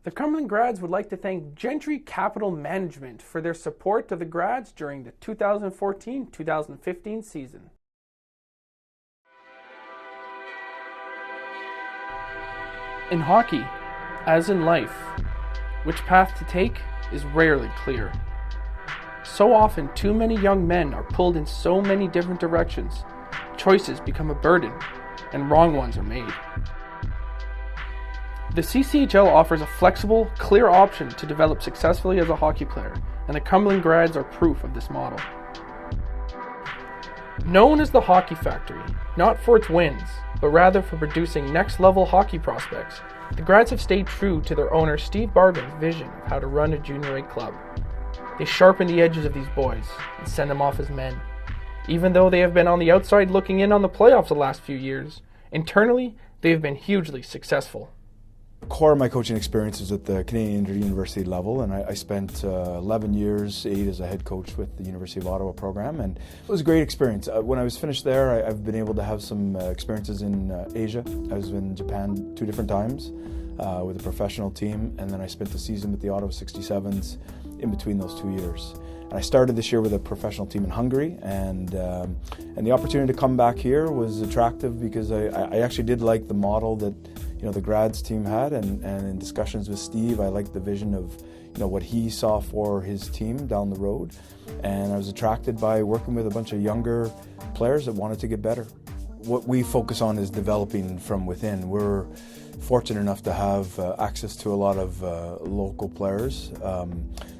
The Cumberland Grads would like to thank Gentry Capital Management for their support of the Grads during the 2014-2015 season. In hockey, as in life, which path to take is rarely clear. So often, too many young men are pulled in so many different directions, choices become a burden, and wrong ones are made. The CCHL offers a flexible, clear option to develop successfully as a hockey player, and the Cumberland Grads are proof of this model. Known as the Hockey Factory, not for its wins, but rather for producing next-level hockey prospects, the Grads have stayed true to their owner Steve Bargan's vision of how to run a junior A club. They sharpen the edges of these boys and send them off as men. Even though they have been on the outside looking in on the playoffs the last few years, internally they have been hugely successful. The core of my coaching experience is at the Canadian Interuniversity level, and I spent 11 years, 8 as a head coach with the University of Ottawa program, and it was a great experience. When I was finished there, I've been able to have some experiences in Asia. I was in Japan 2 different times with a professional team, and then I spent the season with the Ottawa 67s in between those 2 years. And I started this year with a professional team in Hungary, and the opportunity to come back here was attractive because I actually did like the model that the Grads team had, and in discussions with Steve, I liked the vision of what he saw for his team down the road, and I was attracted by working with a bunch of younger players that wanted to get better. What we focus on is developing from within. We're fortunate enough to have access to a lot of local players.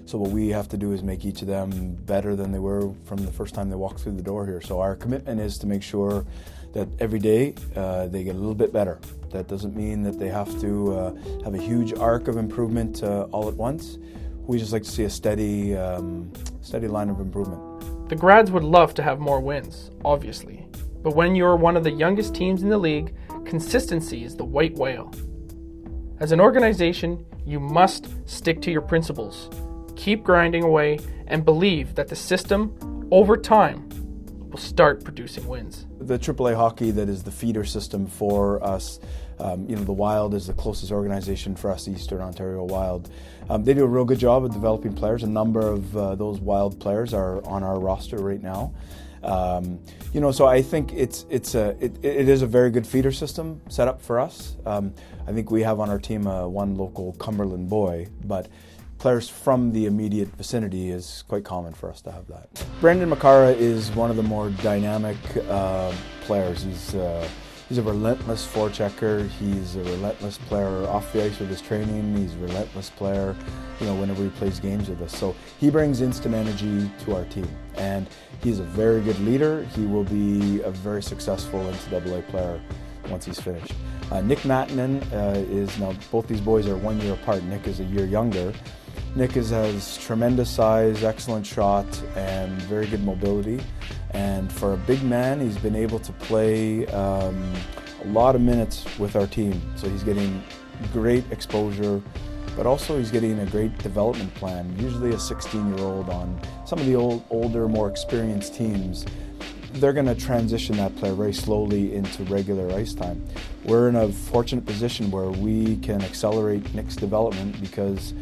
So what we have to do is make each of them better than they were from the first time they walked through the door here. So our commitment is to make sure that every day they get a little bit better. That doesn't mean that they have to have a huge arc of improvement all at once. We just like to see a steady line of improvement. The Grads would love to have more wins, obviously. But when you're one of the youngest teams in the league, consistency is the white whale. As an organization, you must stick to your principles, keep grinding away, and believe that the system, over time, will start producing wins. The AAA hockey that is the feeder system for us, the Wild is the closest organization for us, the Eastern Ontario Wild. They do a real good job of developing players. A number of those Wild players are on our roster right now. So I think it is a very good feeder system set up for us. I think we have on our team one local Cumberland boy, but players from the immediate vicinity is quite common for us to have that. Brandon Makara is one of the more dynamic players. He's a relentless forechecker. He's a relentless player off the ice with his training. He's a relentless player, whenever he plays games with us. So he brings instant energy to our team, and he's a very good leader. He will be a very successful NCAA player once he's finished. Nick Mattinen is, now both these boys are 1 year apart. Nick is a year younger. Nick has tremendous size, excellent shot, and very good mobility. And for a big man, he's been able to play a lot of minutes with our team. So he's getting great exposure, but also he's getting a great development plan. Usually a 16-year-old on some of the older, more experienced teams, they're going to transition that player very slowly into regular ice time. We're in a fortunate position where we can accelerate Nick's development because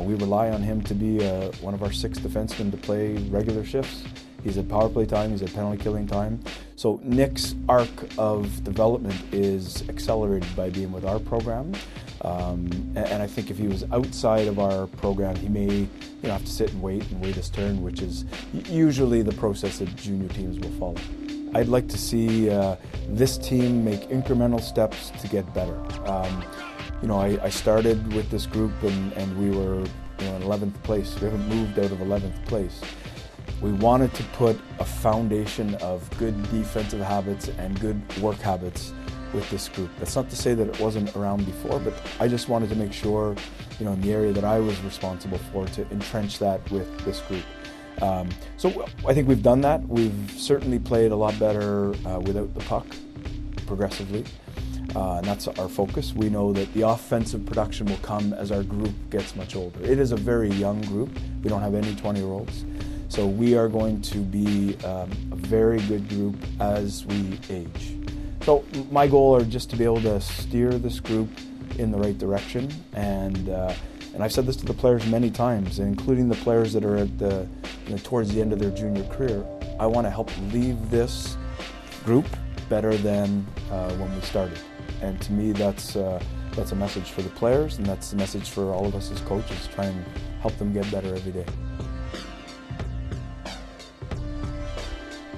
we rely on him to be one of our 6 defensemen to play regular shifts. He's at power play time, he's at penalty killing time. So Nick's arc of development is accelerated by being with our program. And I think if he was outside of our program, he may have to sit and wait his turn, which is usually the process that junior teams will follow. I'd like to see this team make incremental steps to get better. I started with this group and we were in 11th place. We haven't moved out of 11th place. We wanted to put a foundation of good defensive habits and good work habits with this group. That's not to say that it wasn't around before, but I just wanted to make sure, in the area that I was responsible for, to entrench that with this group. So I think we've done that. We've certainly played a lot better without the puck, progressively. And that's our focus. We know that the offensive production will come as our group gets much older. It is a very young group. We don't have any 20-year-olds. So we are going to be a very good group as we age. So my goal are just to be able to steer this group in the right direction. And I've said this to the players many times, including the players that are at the towards the end of their junior career. I want to help leave this group better than when we started. And to me, that's a message for the players, and that's a message for all of us as coaches. Try and help them get better every day.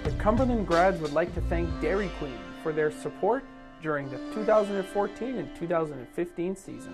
The Cumberland Grads would like to thank Dairy Queen for their support during the 2014 and 2015 season.